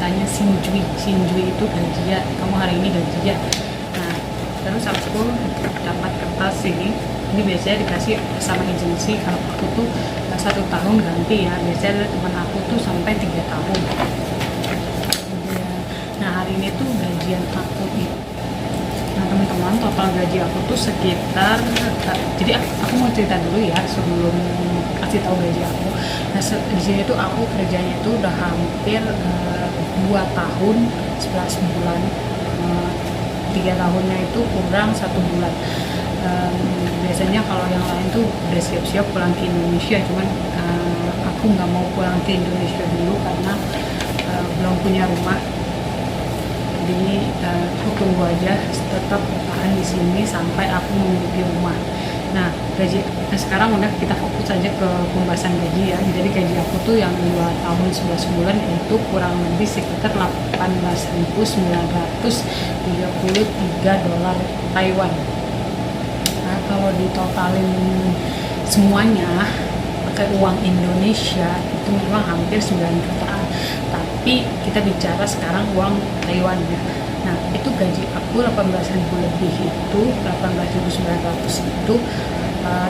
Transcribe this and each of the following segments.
katanya Xinjui itu gajian, kamu hari ini gajian. Nah terus aku dapat kertas ini biasanya dikasih sama agensi. Kalau aku tuh 1 tahun ganti ya, biasanya teman aku tuh sampai 3 tahun. Nah hari ini tuh gajian aku itu, nah teman-teman, total gaji aku tuh sekitar, jadi aku mau cerita dulu ya sebelum kasih tahu gaji aku. Nah di sini tuh aku kerjanya itu udah hampir 2 tahun 11 bulan. 3 tahunnya itu kurang 1 bulan. Biasanya kalau yang lain tuh udah siap-siap pulang ke Indonesia, cuman aku nggak mau pulang ke Indonesia dulu karena belum punya rumah. Jadi aku tunggu aja, tetap bertahan di sini sampai aku memiliki rumah. Nah sekarang udah kita fokus aja ke pembahasan gaji ya. Jadi gaji aku tuh yang 2 tahun 11 bulan itu kurang lebih sekitar 18.933 dolar Taiwan. Nah kalau ditotalin semuanya pakai uang Indonesia itu memang hampir 9 jutaan, tapi kita bicara sekarang uang Taiwan ya. Nah itu gaji aku 18.000 lebih, itu 18.900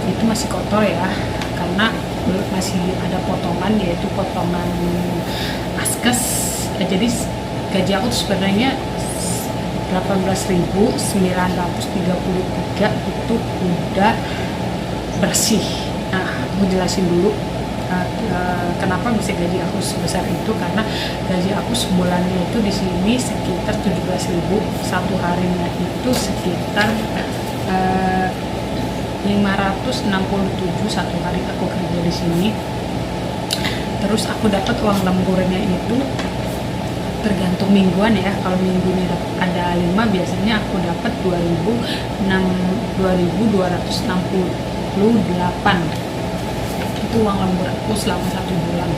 itu masih kotor ya, karena masih ada potongan, yaitu potongan askes. Jadi gaji aku tuh sebenarnya 18.933 itu udah bersih. Nah aku jelasin dulu kenapa bisa gaji aku sebesar itu, karena gaji aku sebulannya itu di sini sekitar 17.000, satu harinya itu sekitar 567 satu hari aku kerja di sini. Terus aku dapat uang lemburnya itu tergantung mingguan ya. Kalau minggunya ada 5, biasanya aku dapat 2.268. Itu uang lembur aku selama 1 bulan.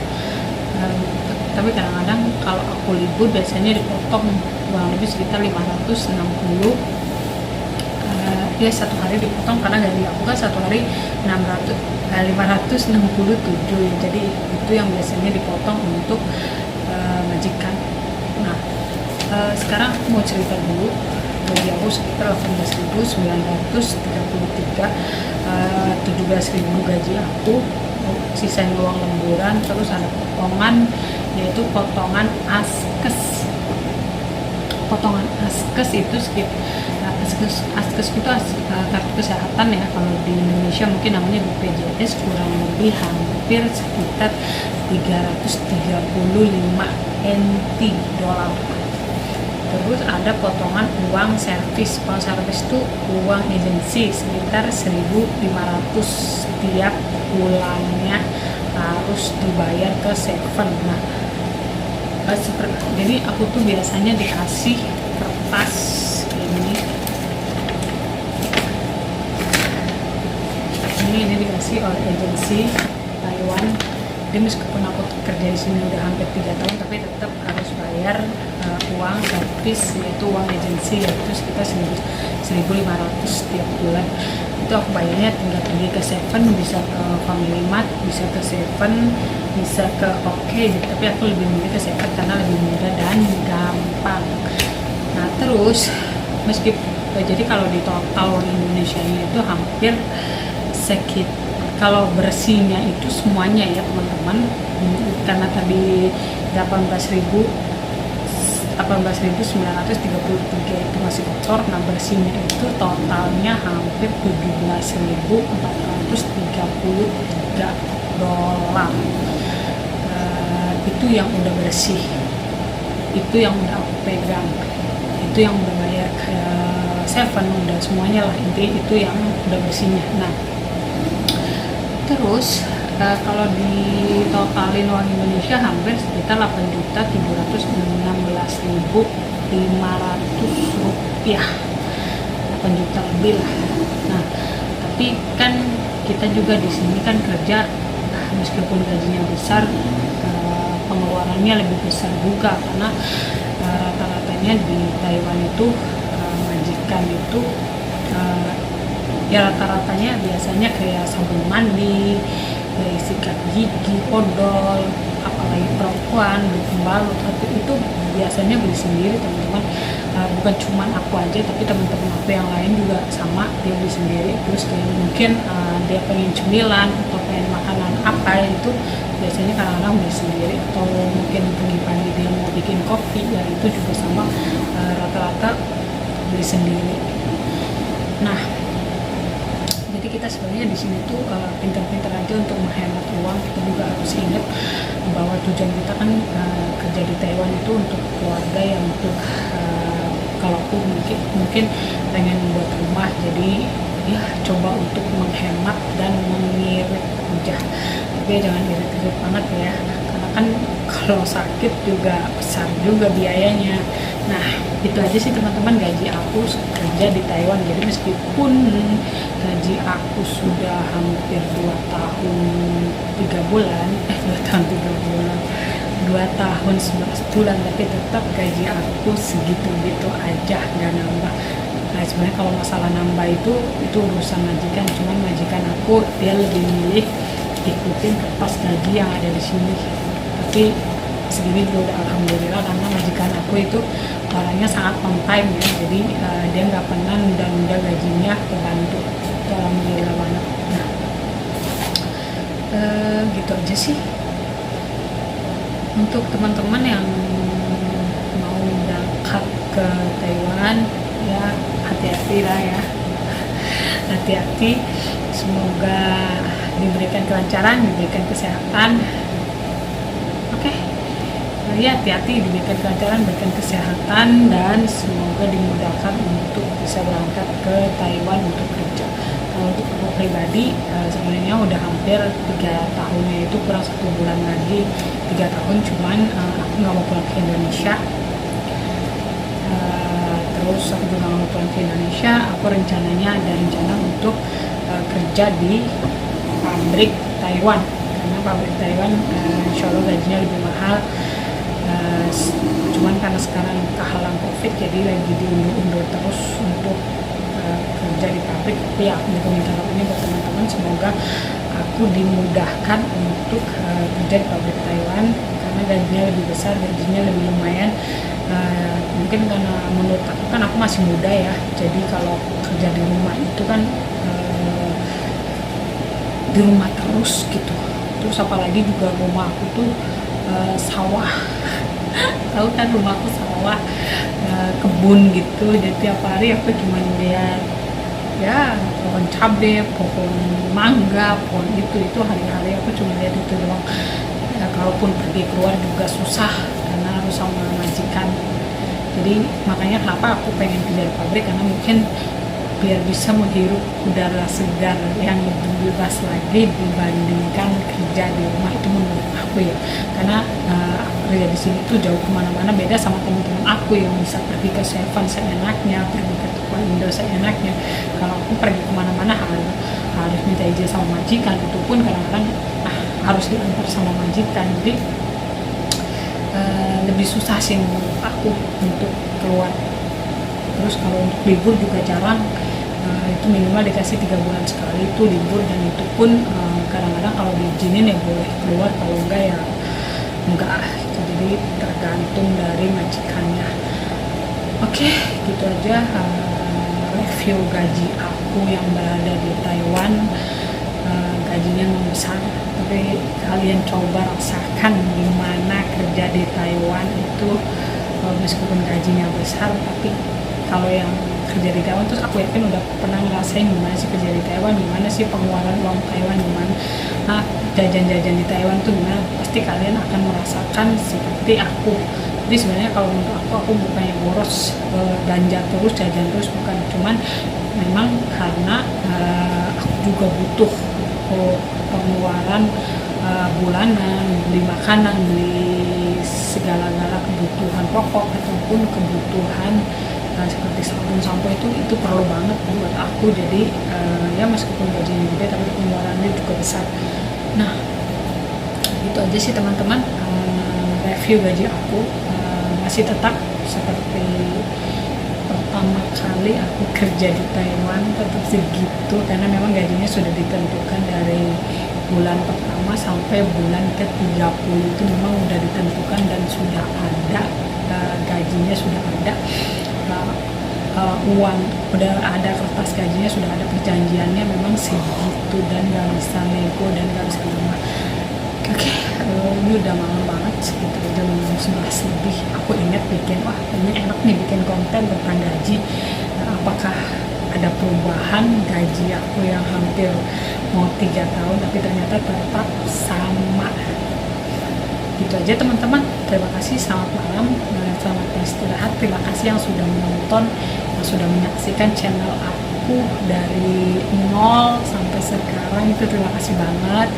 Tapi kadang-kadang kalau aku libur biasanya dipotong kurang lebih sekitar 560. Ya satu hari dipotong, karena gaji aku kan satu hari 567 ya. Jadi itu yang biasanya dipotong untuk majikan. Nah sekarang aku mau cerita dulu gaji aku sekitar 18.933, 17.000 gaji aku, sisanya uang lemburan. Terus ada potongan, yaitu potongan askes. Potongan askes itu sekitar askes itu kartu kesehatan ya. Kalau di Indonesia mungkin namanya BPJS, kurang lebih hampir sekitar 335 NT dolar. Terus ada potongan uang servis. Uang servis itu uang agensi sekitar 1.500 tiap bulannya harus dibayar ke Seven. Nah jadi aku tuh biasanya dikasih kertas ini dikasih oleh agensi Taiwan. Jadi meskipun aku kerja di sini udah hampir 3 tahun, tapi tetap harus bayar uang servis, yaitu uang agensi, yaitu sekitar 1.500 tiap bulan. Itu aku bayarnya tinggal pergi ke Seven, bisa ke Family Mart, bisa ke Seven, bisa ke OK, tapi aku lebih milih ke Seven karena lebih mudah dan gampang. Nah terus jadi kalau di total uang Indonesia itu hampir kalau bersihnya itu semuanya ya teman-teman, karena tadi 18.933 itu masih kotor. Nah bersihnya itu totalnya hampir 17.433 dolar. Itu yang udah bersih, itu yang udah aku pegang, itu yang udah bayar ke Seven, udah semuanya lah, intinya itu yang udah bersihnya. Nah terus kalau di totalin uang Indonesia hampir sekitar 8.716.500 rupiah, 8 juta lebih lah. Nah tapi kan kita juga di sini kan kerja, meskipun gajinya besar, pengeluarannya lebih besar juga, karena rata-ratanya di Taiwan itu majikan itu ya rata-ratanya biasanya kayak sabun mandi, dari sikat gigi, odol, apalagi perempuan beli pembalut, tapi itu biasanya beli sendiri teman-teman. Bukan cuma aku aja, tapi teman-teman aku yang lain juga sama, dia beli sendiri. Terus kayak mungkin dia pengen cemilan atau pengen makanan apa itu biasanya kadang-kadang beli sendiri, atau mungkin pagi-pagi dia mau bikin kopi ya itu juga sama, rata-rata beli sendiri. Nah, jadi kita sebenarnya di sini tuh pintar-pintar aja untuk menghemat uang. Kita juga harus ingat bahwa tujuan kita kan kerja di Taiwan itu untuk keluarga, yang untuk kalau aku mungkin pengen buat rumah, jadi ya coba untuk menghemat dan mengirit aja, tapi ya jangan irit-irit banget ya, karena kan kalau sakit juga besar juga biayanya. Nah, itu aja sih teman-teman gaji aku kerja di Taiwan. Jadi meskipun gaji aku sudah hampir 2 tahun 3 bulan 2 tahun 3 bulan 2 tahun 11 bulan, tapi tetap gaji aku segitu-gitu aja, nggak nambah. Nah, sebenarnya kalau masalah nambah itu urusan majikan, cuman majikan aku dia lebih milih ikutin kertas gaji yang ada di sini. Tapi segini juga udah alhamdulillah, karena majikan aku itu orangnya sangat on time ya, jadi dia nggak pernah nunda-nunda gajinya ke bantu. Itu alhamdulillah banget. Nah, gitu aja sih untuk teman-teman yang mau berangkat ke Taiwan. Ya hati-hati lah ya, hati-hati, semoga diberikan kelancaran, diberikan kesehatan. Oke, ya hati-hati, diberikan kelancaran, diberikan kesehatan, dan semoga dimudahkan untuk bisa berangkat ke Taiwan untuk kerja. Kalau untuk aku pribadi sebenarnya udah hampir 3 tahunnya, itu kurang 1 bulan lagi 3 tahun, cuman aku nggak mau pulang ke Indonesia. Terus aku juga nggak mau pulang ke Indonesia. Aku rencananya ada rencana untuk kerja di pabrik Taiwan, karena pabrik Taiwan insya Allah gajinya lebih mahal. Cuman karena sekarang kehalang COVID, jadi lagi diundur-undur terus untuk kerja di pabrik. Tapi ya aku juga minta doanya buat teman-teman, semoga aku dimudahkan untuk kerja di pabrik Taiwan, karena gajinya lebih besar, gajinya lebih lumayan. Mungkin karena menurut aku kan aku masih muda ya, jadi kalau kerja di rumah itu kan di rumah terus gitu. Terus apalagi juga rumah aku tuh sawah tahu kan rumahku sawah, kebun gitu, jadi tiap hari aku cuma lihat ya pohon cabai, pohon mangga, pohon itu hari-hari aku cuma lihat itu doang. Kalaupun pergi keluar juga susah karena harus sama majikan. Jadi makanya kenapa aku pengen kerja di pabrik, karena mungkin biar bisa menghirup udara segar yang lebih bebas lagi dibandingkan kerja di rumah. Itu menurut aku ya, karena kerja di sini tuh jauh kemana-mana, beda sama teman-teman aku yang bisa pergi ke Seven seenaknya, pergi ke toko Indo seenaknya. Kalau aku pergi kemana-mana harus minta izin sama majikan, itu pun kadang-kadang harus diantar sama majikan. Jadi lebih susah sih menurut aku untuk keluar. Terus kalau untuk libur juga jarang, itu minimal dikasih 3 bulan sekali itu libur, dan itu pun kadang-kadang kalau diizinin ya boleh keluar, kalau enggak ya enggak gitu. Jadi tergantung dari majikannya. Oke, gitu aja review gaji aku yang berada di Taiwan. Gajinya memang besar, tapi kalian coba rasakan gimana kerja di Taiwan itu. Meskipun gajinya besar, tapi kalau yang kerja di Taiwan, terus aku yakin udah pernah ngerasain gimana sih kerja di Taiwan, gimana sih pengeluaran uang Taiwan, gimana jajan-jajan di Taiwan tuh gimana, pasti kalian akan merasakan seperti aku. Jadi sebenarnya kalau untuk aku bukannya boros, belanja terus, jajan terus, bukan. Cuman memang karena aku juga butuh pengeluaran bulanan, beli makanan, beli segala-gala kebutuhan pokok ataupun kebutuhan seperti sabun, sampo itu perlu banget buat aku. Jadi ya meskipun gajinya gede, tapi pengeluarannya juga besar. Nah, itu aja sih teman-teman, review gaji aku. Masih tetap seperti pertama kali aku kerja di Taiwan, tetap segitu, karena memang gajinya sudah ditentukan dari bulan pertama sampai bulan ke-30 itu memang udah ditentukan dan sudah ada gajinya, sudah ada uang, udah ada kertas gajinya, sudah ada perjanjiannya, memang segitu dan gak bisa nego dan gak bisa lama. Oke, ini udah malam banget, sekitar jam 11 lebih. Aku ingat bikin, wah ini enak nih bikin konten tentang gaji. Apakah ada perubahan gaji aku yang hampir mau 3 tahun tapi ternyata tetap sama. Gitu aja teman-teman, terima kasih, selamat malam, selamat beristirahat. Terima kasih yang sudah menonton, yang sudah menyaksikan channel aku dari nol sampai sekarang, itu terima kasih banget.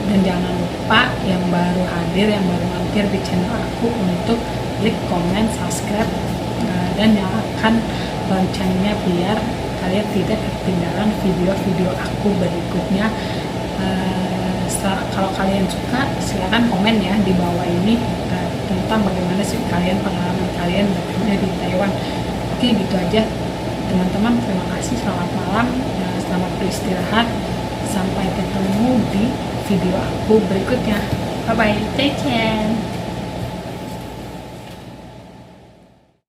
Dan jangan lupa yang baru hadir, yang baru mampir di channel aku untuk klik, komen, subscribe, dan nyalakan loncengnya biar kalian tidak ketinggalan video-video aku berikutnya. Kalau kalian suka silahkan komen ya di bawah ini tentang bagaimana sih kalian, pengalaman kalian bekerja di Taiwan. Oke, gitu aja teman-teman, terima kasih, selamat malam, selamat beristirahat, sampai ketemu di video aku berikutnya. Bye bye, take care.